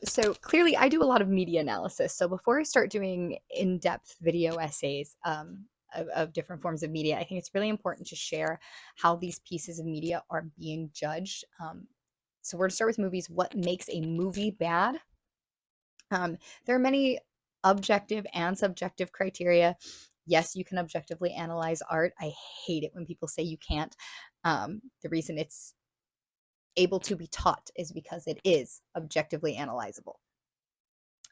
So clearly, I do a lot of media analysis. So before I start doing in-depth video essays of different forms of media, I think it's really important to share how these pieces of media are being judged. So we're going to start with movies. What makes a movie bad? There are many objective and subjective criteria. Yes, you can objectively analyze art. I hate it when people say you can't. The reason it's able to be taught is because it is objectively analyzable.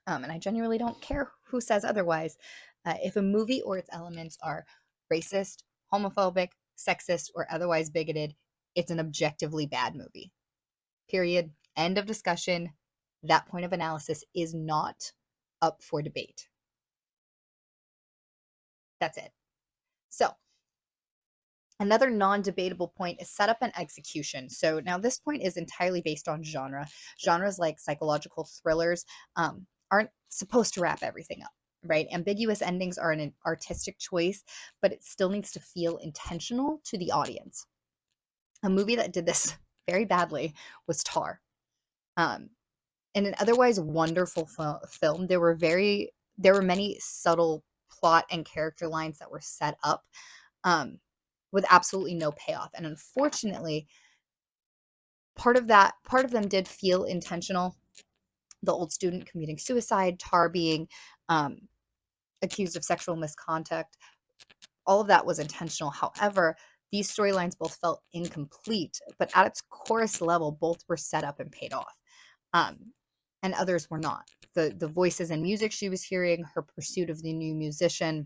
And I genuinely don't care who says otherwise. If a movie or its elements are racist, homophobic, sexist, or otherwise bigoted, it's an objectively bad movie. Period. End of discussion. That point of analysis is not up for debate. That's it. So, another non debatable point is setup and execution. So, now this point is entirely based on genre. Genres like psychological thrillers aren't supposed to wrap everything up, right? Ambiguous endings are an artistic choice, but it still needs to feel intentional to the audience. A movie that did this very badly was Tar. Um, in an otherwise wonderful film, there were many subtle plot and character lines that were set up um, with absolutely no payoff. And unfortunately, part of them did feel intentional. The old student committing suicide, Tar being um, accused of sexual misconduct, all of that was intentional. However, these storylines both felt incomplete, but at its chorus level, both were set up and paid off. Um, and others were not. The voices and music she was hearing, her pursuit of the new musician,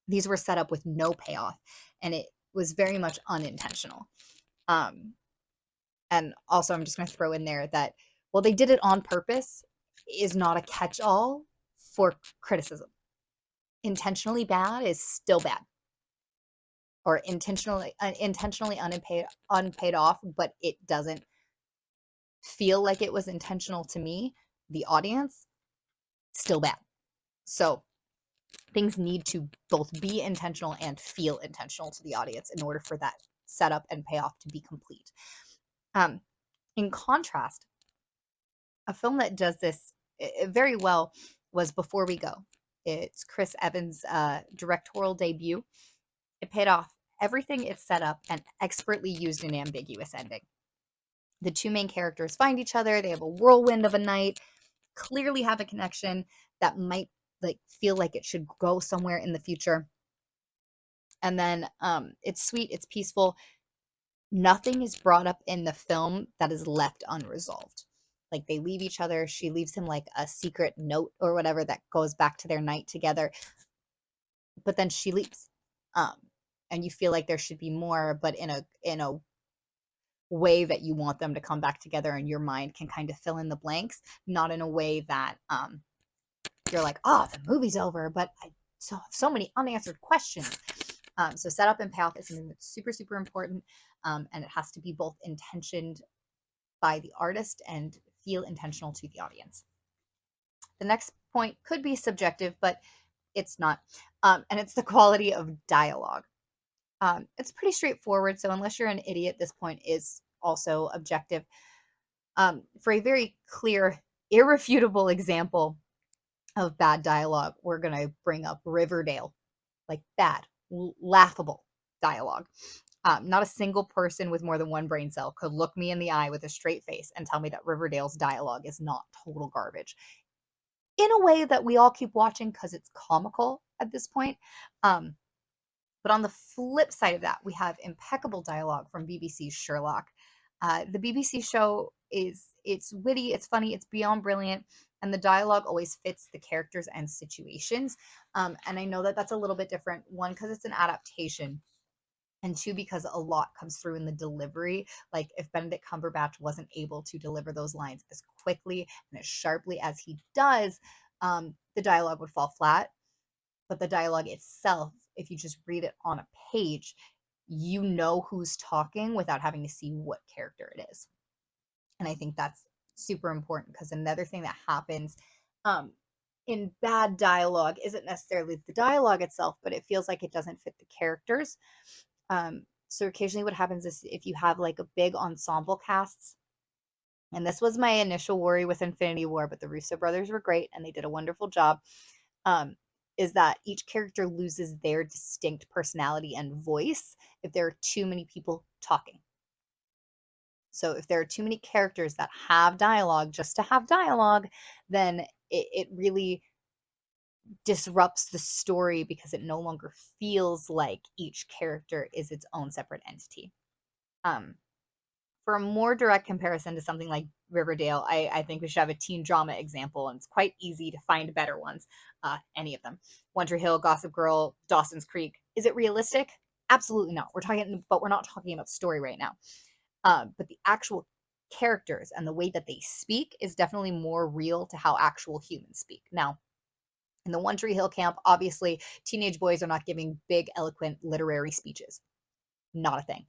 these were set up with no payoff, and it was very much unintentional. Um, and also, I'm just going to throw in there that, well, they did it on purpose is not a catch all for criticism. Intentionally bad is still bad, or intentionally unpaid off, but it doesn't feel like it was intentional to me, the audience, still bad. So things need to both be intentional and feel intentional to the audience in order for that setup and payoff to be complete. Um, in contrast, a film that does this very well was Before We Go. It's Chris Evans' directorial debut. It paid off everything it set up and expertly used an ambiguous ending. The two main characters find each other, they have a whirlwind of a night, clearly have a connection that might like feel like it should go somewhere in the future. And then it's sweet, it's peaceful. Nothing is brought up in the film that is left unresolved. Like they leave each other, she leaves him like a secret note or whatever that goes back to their night together, but then she leaves. Um, and you feel like there should be more, but in a way that you want them to come back together and your mind can kind of fill in the blanks, not in a way that you're like, oh, the movie's over, but I so many unanswered questions. So setup and payoff is something that's super, super important. And it has to be both intentioned by the artist and feel intentional to the audience. The next point could be subjective, but it's not. And it's the quality of dialogue. It's pretty straightforward. So unless you're an idiot, this point is also objective. For a very clear, irrefutable example of bad dialogue, we're going to bring up Riverdale. Like bad, laughable dialogue. Not a single person with more than one brain cell could look me in the eye with a straight face and tell me that Riverdale's dialogue is not total garbage. In a way that we all keep watching because it's comical at this point. Um, but on the flip side of that, we have impeccable dialogue from BBC's Sherlock. The BBC show it's witty, it's funny, it's beyond brilliant, and the dialogue always fits the characters and situations. And I know that that's a little bit different. One, because it's an adaptation, and two, because a lot comes through in the delivery. Like if Benedict Cumberbatch wasn't able to deliver those lines as quickly and as sharply as he does, the dialogue would fall flat. But the dialogue itself, if you just read it on a page, you know who's talking without having to see what character it is. And I think that's super important because another thing that happens um, in bad dialogue isn't necessarily the dialogue itself, but it feels like it doesn't fit the characters. So occasionally what happens is if you have like a big ensemble casts, and this was my initial worry with Infinity War, but the Russo brothers were great and they did a wonderful job, um, is that each character loses their distinct personality and voice if there are too many people talking. So if there are too many characters that have dialogue just to have dialogue, then it really disrupts the story because it no longer feels like each character is its own separate entity. Um, for a more direct comparison to something like Riverdale, I think we should have a teen drama example, and it's quite easy to find better ones. Any of them. One Tree Hill, Gossip Girl, Dawson's Creek. Is it realistic? Absolutely not. We're not talking about story right now. But the actual characters and the way that they speak is definitely more real to how actual humans speak. Now, in the One Tree Hill camp, obviously, teenage boys are not giving big, eloquent literary speeches. Not a thing.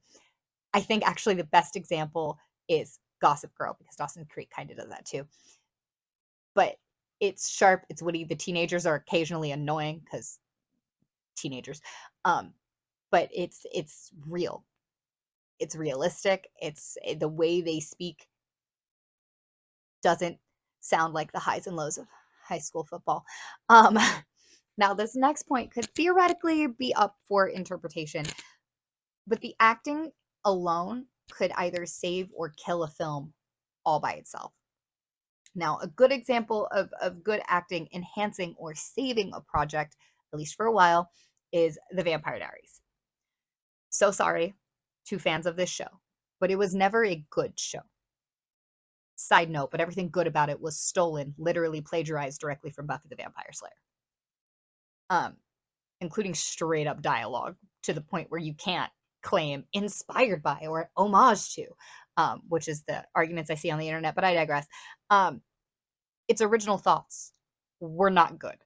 I think actually the best example is Gossip Girl because Dawson's Creek kind of does that too. But it's sharp, it's witty. The teenagers are occasionally annoying because teenagers. Um, but it's real. It's realistic. It's the way they speak doesn't sound like the highs and lows of high school football. Um, now, this next point could theoretically be up for interpretation, but the acting alone could either save or kill a film all by itself. Now, a good example of good acting enhancing or saving a project, at least for a while, is The Vampire Diaries. So sorry to fans of this show, but it was never a good show. Side note, but everything good about it was stolen, literally plagiarized directly from Buffy the Vampire Slayer. Um, including straight up dialogue to the point where you can't claim inspired by or homage to, which is the arguments I see on the internet, but I digress. Its original thoughts were not good.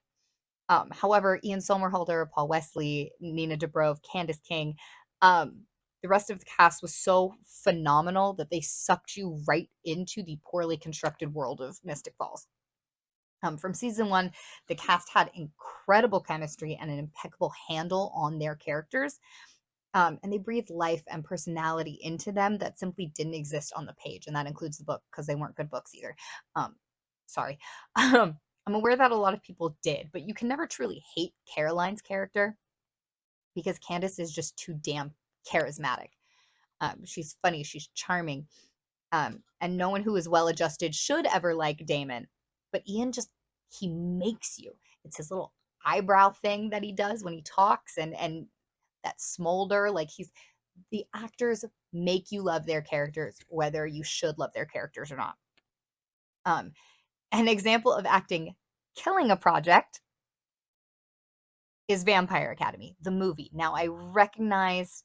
However, Ian Somerhalder, Paul Wesley, Nina Dobrev, Candace King, the rest of the cast was so phenomenal that they sucked you right into the poorly constructed world of Mystic Falls. From season one, the cast had incredible chemistry and an impeccable handle on their characters. And they breathed life and personality into them that simply didn't exist on the page. And that includes the book because they weren't good books either. Sorry. I'm aware that a lot of people did, but you can never truly hate Caroline's character because Candace is just too damn charismatic. She's funny, she's charming, and no one who is well adjusted should ever like Damon. But Ian just, he makes you. It's his little eyebrow thing that he does when he talks, and that smolder, like the actors make you love their characters, whether you should love their characters or not. An example of acting killing a project is Vampire Academy, the movie. Now, I recognize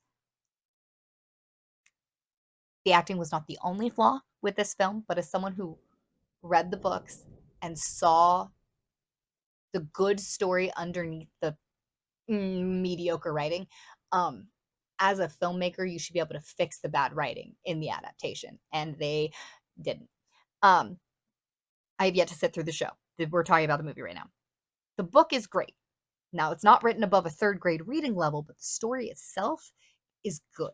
the acting was not the only flaw with this film, but as someone who read the books and saw the good story underneath the mediocre writing, as a filmmaker, you should be able to fix the bad writing in the adaptation, and they didn't. I have yet to sit through the show. We're talking about the movie right now. The book is great. Now, it's not written above a third grade reading level, but the story itself is good.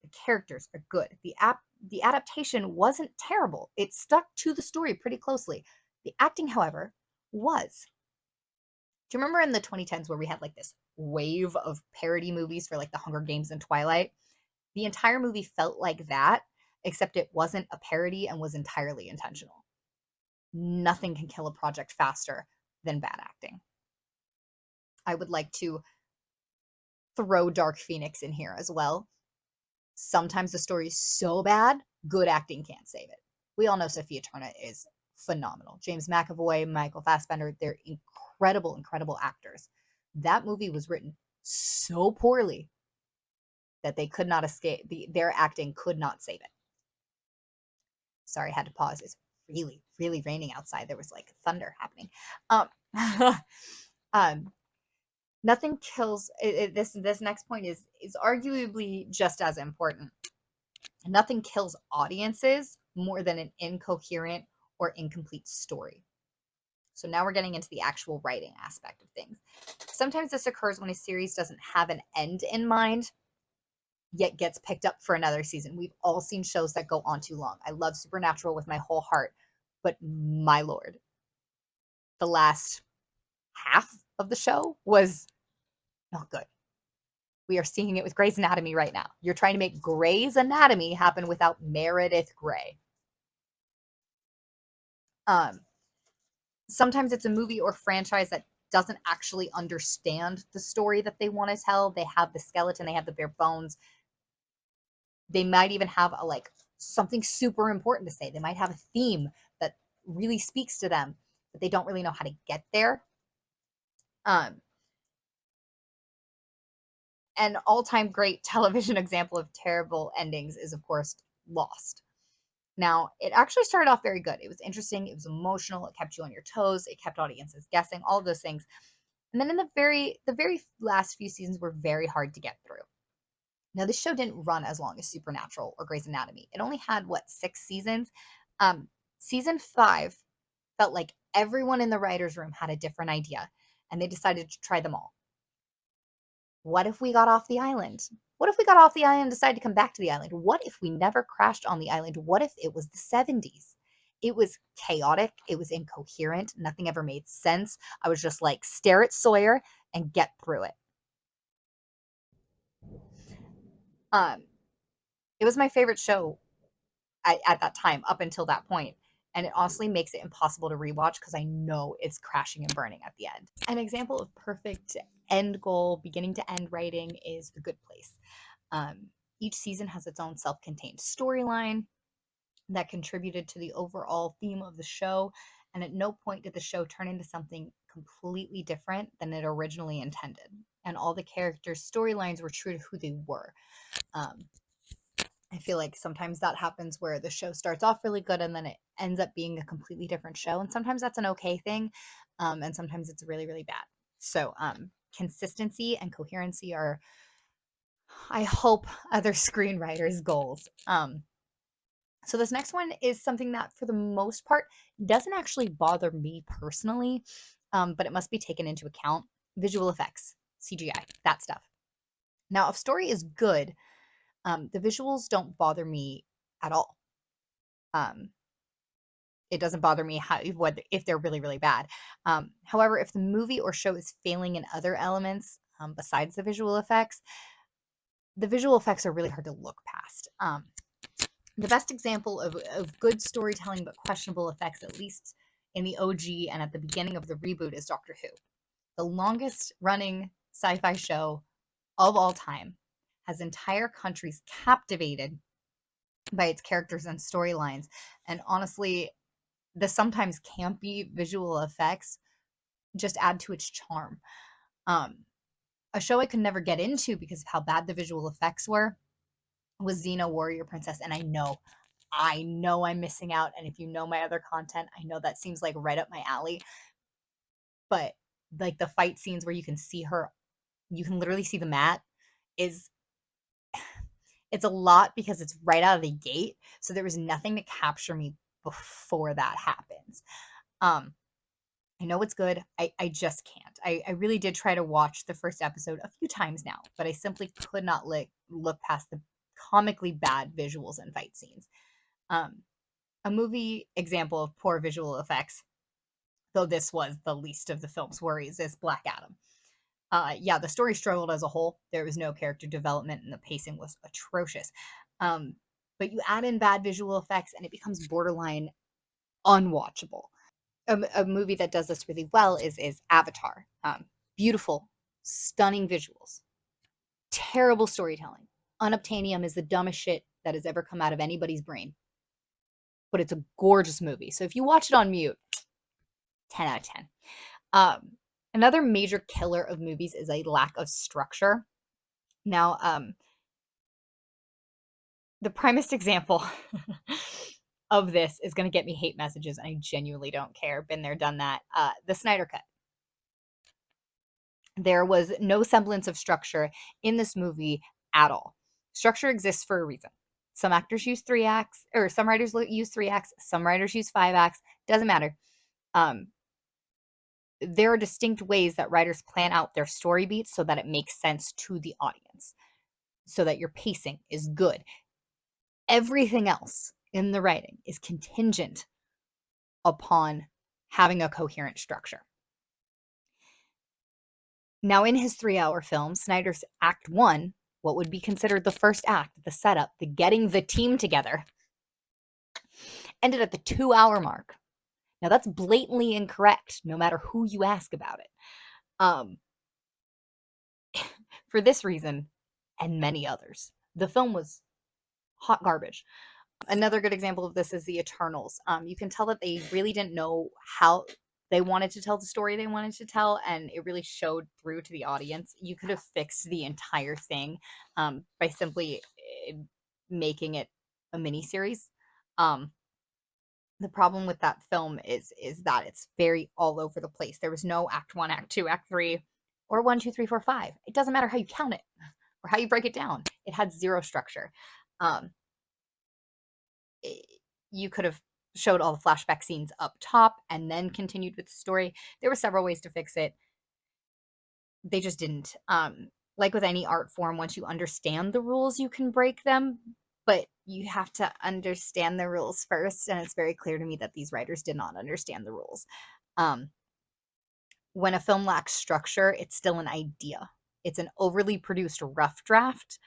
The characters are good. The adaptation wasn't terrible. It stuck to the story pretty closely. The acting, however, was. Do you remember in the 2010s where we had like this wave of parody movies for like The Hunger Games and Twilight? The entire movie felt like that, except it wasn't a parody and was entirely intentional. Nothing can kill a project faster than bad acting. I would like to throw Dark Phoenix in here as well. Sometimes the story is so bad, good acting can't save it. We all know Sophia Turner is phenomenal. James McAvoy, Michael Fassbender, they're incredible, incredible actors. That movie was written so poorly that they could not escape. Their acting could not save it. Sorry, I had to pause. It's really, really raining outside. There was like thunder happening. Um, um, nothing kills. This next point is arguably just as important. Nothing kills audiences more than an incoherent or incomplete story. So now we're getting into the actual writing aspect of things. Sometimes this occurs when a series doesn't have an end in mind. yet gets picked up for another season. We've all seen shows that go on too long. I love Supernatural with my whole heart, but my lord, the last half of the show was not good. We are seeing it with Grey's Anatomy right now. You're trying to make Grey's Anatomy happen without Meredith Grey. Sometimes it's a movie or franchise that doesn't actually understand the story that they want to tell. They have the skeleton, they have the bare bones. They might even have a like something super important to say. They might have a theme that really speaks to them, but they don't really know how to get there. An all-time great television example of terrible endings is, of course, Lost. Now, it actually started off very good. It was interesting, it was emotional, it kept you on your toes, it kept audiences guessing, all of those things. And then in the very last few seasons were very hard to get through. Now, this show didn't run as long as Supernatural or Grey's Anatomy. It only had, what, 6 seasons? Season 5 felt like everyone in the writer's room had a different idea, and they decided to try them all. What if we got off the island? What if we got off the island and decided to come back to the island? What if we never crashed on the island? What if it was the 70s? It was chaotic. It was incoherent. Nothing ever made sense. I was just like, stare at Sawyer and get through it. It was my favorite show at that time, up until that point. And it honestly makes it impossible to rewatch because I know it's crashing and burning at the end. An example of perfect end goal, beginning to end writing is The Good Place. Each season has its own self-contained storyline that contributed to the overall theme of the show, and at no point did the show turn into something completely different than it originally intended. And all the characters' storylines were true to who they were. I feel like sometimes that happens where the show starts off really good and then it ends up being a completely different show. And sometimes that's an okay thing. And sometimes it's really, really bad. So consistency and coherency are, I hope, other screenwriters' goals. So this next one is something that for the most part doesn't actually bother me personally, but it must be taken into account. Visual effects, CGI, that stuff. Now, if story is good, the visuals don't bother me at all. It doesn't bother me if they're really, really bad. However, if the movie or show is failing in other elements besides the visual effects are really hard to look past. The best example of good storytelling but questionable effects, at least in the OG and at the beginning of the reboot, is Doctor Who. The longest running sci-fi show of all time has entire countries captivated by its characters and storylines. And honestly, the sometimes campy visual effects just add to its charm. A show I could never get into because of how bad the visual effects were was Xena Warrior Princess. And I know I'm missing out. And if you know my other content, I know that seems like right up my alley. But like the fight scenes where you can literally see the mat it's a lot because it's right out of the gate. So there was nothing to capture me before that happens. I know it's good. I just can't. I really did try to watch the first episode a few times now, but I simply could not look past the comically bad visuals and fight scenes. A movie example of poor visual effects, though this was the least of the film's worries, is Black Adam. Yeah, the story struggled as a whole. There was no character development and the pacing was atrocious. But you add in bad visual effects and it becomes borderline unwatchable. A movie that does this really well is Avatar. Beautiful, stunning visuals, terrible storytelling. Unobtainium is the dumbest shit that has ever come out of anybody's brain. But it's a gorgeous movie. So if you watch it on mute, 10 out of 10. Another major killer of movies is a lack of structure. Now, the primest example of this is going to get me hate messages, and I genuinely don't care. Been there, done that. The Snyder Cut. There was no semblance of structure in this movie at all. Structure exists for a reason. Some actors use 3 acts, or some writers use 3 acts, some writers use 5 acts. Doesn't matter. There are distinct ways that writers plan out their story beats so that it makes sense to the audience. so that your pacing is good. Everything else in the writing is contingent upon having a coherent structure. Now, in his 3-hour film, Snyder's Act 1, what would be considered the first act, the setup, the getting the team together, ended at the 2-hour mark. Now, that's blatantly incorrect, no matter who you ask about it. For this reason, and many others, the film was hot garbage. Another good example of this is the Eternals. You can tell that they really didn't know how they wanted to tell the story they wanted to tell, and it really showed through to the audience. You could have fixed the entire thing by simply making it a miniseries. The problem with that film is that it's very all over the place. There was no act 1, act 2, act 3, or 1, 2, 3, 4, 5. It doesn't matter how you count it or how you break it down. It had zero structure. You could have showed all the flashback scenes up top and then continued with the story. There were several ways to fix it. They just didn't. Like with any art form, once you understand the rules, you can break them, but you have to understand the rules first. And it's very clear to me that these writers did not understand the rules. When a film lacks structure, it's still an idea. It's an overly produced rough draft.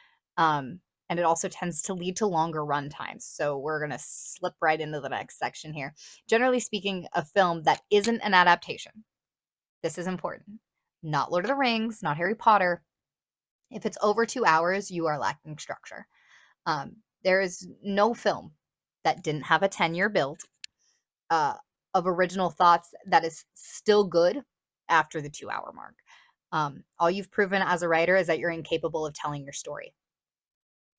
And it also tends to lead to longer run times. So we're going to slip right into the next section here. Generally speaking, a film that isn't an adaptation, this is important, not Lord of the Rings, not Harry Potter. If it's over 2 hours, you are lacking structure. There is no film that didn't have a 10-year build of original thoughts that is still good after the 2-hour mark. All you've proven as a writer is that you're incapable of telling your story.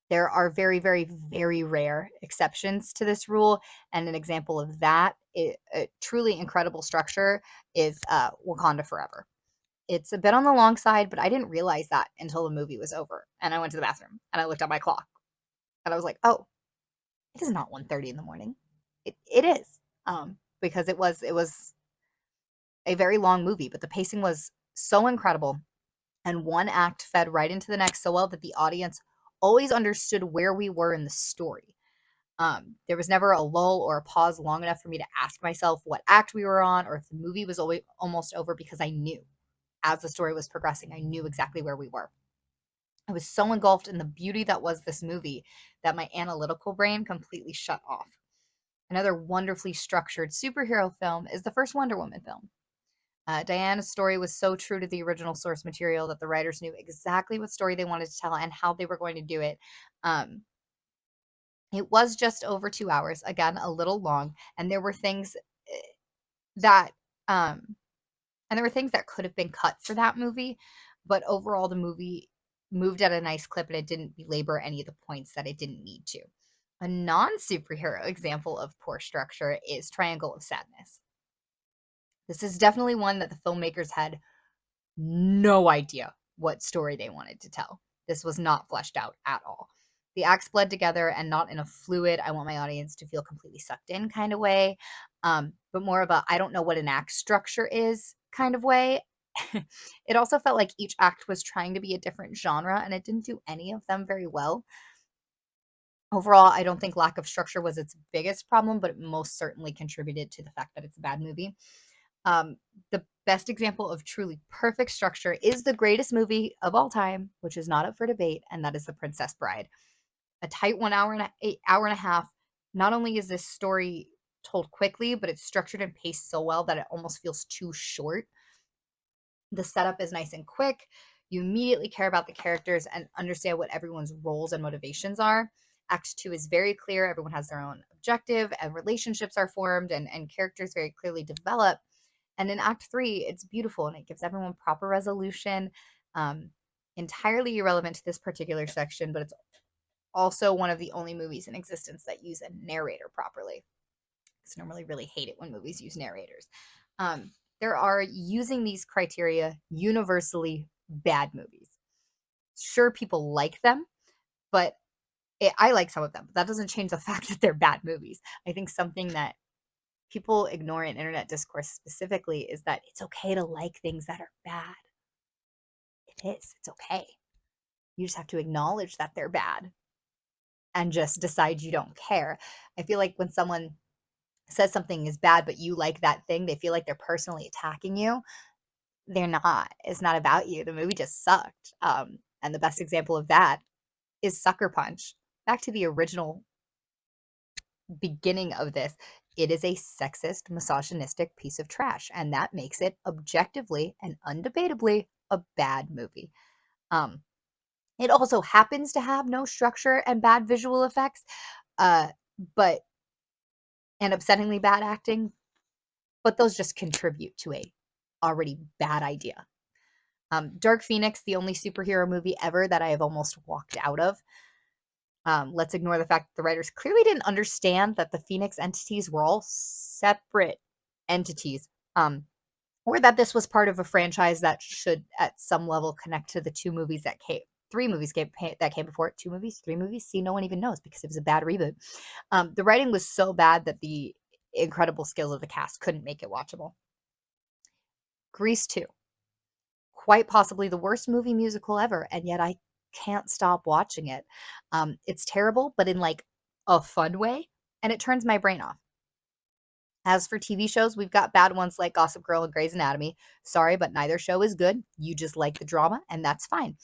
There are very, very, very rare exceptions to this rule, and an example of that, a truly incredible structure, is Wakanda Forever. It's a bit on the long side, but I didn't realize that until the movie was over, and I went to the bathroom, and I looked at my clock, and I was like, oh, it is not 1:30 in the morning. It is, because it was a very long movie, but the pacing was so incredible, and one act fed right into the next so well that the audience always understood where we were in the story. There was never a lull or a pause long enough for me to ask myself what act we were on or if the movie was almost over, because I knew as the story was progressing, I knew exactly where we were. I was so engulfed in the beauty that was this movie that my analytical brain completely shut off. Another wonderfully structured superhero film is the first Wonder Woman film. Diana's story was so true to the original source material that the writers knew exactly what story they wanted to tell and how they were going to do it. It was just over 2 hours, again, a little long, and there were things that could have been cut for that movie, but overall the movie moved at a nice clip and it didn't belabor any of the points that it didn't need to. A non-superhero example of poor structure is Triangle of Sadness. This is definitely one that the filmmakers had no idea what story they wanted to tell. This was not fleshed out at all. The acts bled together, and not in a fluid, I want my audience to feel completely sucked in kind of way, but more of a I don't know what an act structure is kind of way. It also felt like each act was trying to be a different genre, and it didn't do any of them very well. Overall, I don't think lack of structure was its biggest problem, but it most certainly contributed to the fact that it's a bad movie. The best example of truly perfect structure is the greatest movie of all time, which is not up for debate, and that is The Princess Bride. A tight 1 hour and hour and a half. Not only is this story told quickly, but it's structured and paced so well that it almost feels too short. The setup is nice and quick. You immediately care about the characters and understand what everyone's roles and motivations are. Act 2 is very clear. Everyone has their own objective, and relationships are formed, and characters very clearly develop. And in Act 3, it's beautiful and it gives everyone proper resolution. Entirely irrelevant to this particular section, but it's also one of the only movies in existence that use a narrator properly. Because I normally really hate it when movies use narrators. There are, using these criteria, universally bad movies. Sure, people like them, but I like some of them. But that doesn't change the fact that they're bad movies. I think something that people ignore in internet discourse specifically is that it's okay to like things that are bad. It is. It's okay. You just have to acknowledge that they're bad and just decide you don't care. I feel like when someone says something is bad, but you like that thing, they feel like they're personally attacking you. They're not. It's not about you. The movie just sucked. And the best example of that is Sucker Punch. Back to the original beginning of this, it is a sexist, misogynistic piece of trash, and that makes it objectively and undebatably a bad movie. Um, it also happens to have no structure and bad visual effects, uh, but and upsettingly bad acting, but those just contribute to a already bad idea. Dark Phoenix, the only superhero movie ever that I have almost walked out of. Let's ignore the fact that the writers clearly didn't understand that the Phoenix entities were all separate entities, or that this was part of a franchise that should, at some level, connect to the three movies that came before it. Two movies, three movies. See, no one even knows because it was a bad reboot. The writing was so bad that the incredible skills of the cast couldn't make it watchable. Grease 2, quite possibly the worst movie musical ever, and yet I can't stop watching it. It's terrible, but in like a fun way, and it turns my brain off. As for TV shows, we've got bad ones like Gossip Girl and Grey's Anatomy. Sorry, but neither show is good. You just like the drama, and that's fine.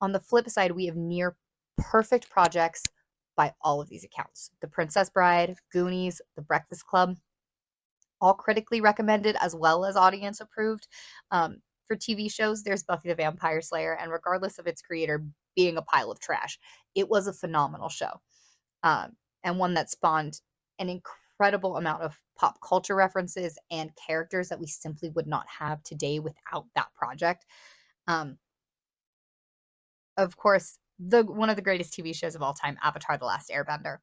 On the flip side, we have near perfect projects by all of these accounts. The Princess Bride, Goonies, The Breakfast Club, all critically recommended as well as audience approved. For TV shows, there's Buffy the Vampire Slayer, and regardless of its creator being a pile of trash, it was a phenomenal show, and one that spawned an incredible amount of pop culture references and characters that we simply would not have today without that project. Um, of course, the one of the greatest TV shows of all time, Avatar: The Last Airbender.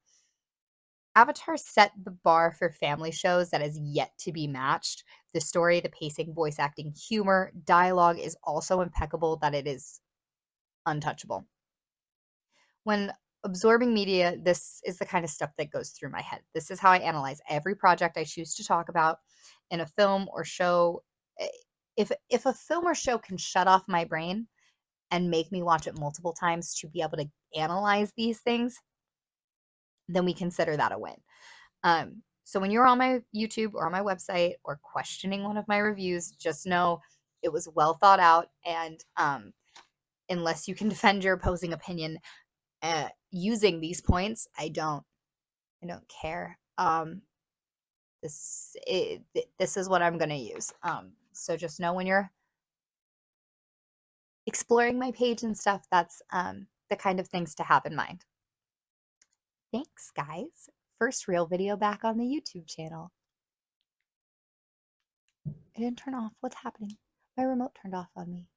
Avatar set the bar for family shows that has yet to be matched. The story, the pacing, voice acting, humor, dialogue is also impeccable that it is untouchable. When absorbing media, this is the kind of stuff that goes through my head. This is how I analyze every project I choose to talk about in a film or show. If a film or show can shut off my brain and make me watch it multiple times to be able to analyze these things, then we consider that a win. So when you're on my YouTube or on my website or questioning one of my reviews, just know it was well thought out. And unless you can defend your opposing opinion using these points, I don't care. This is what I'm gonna use. So just know when you're exploring my page and stuff, that's the kind of things to have in mind. Thanks, guys. First real video back on the YouTube channel. It didn't turn off. What's happening? My remote turned off on me.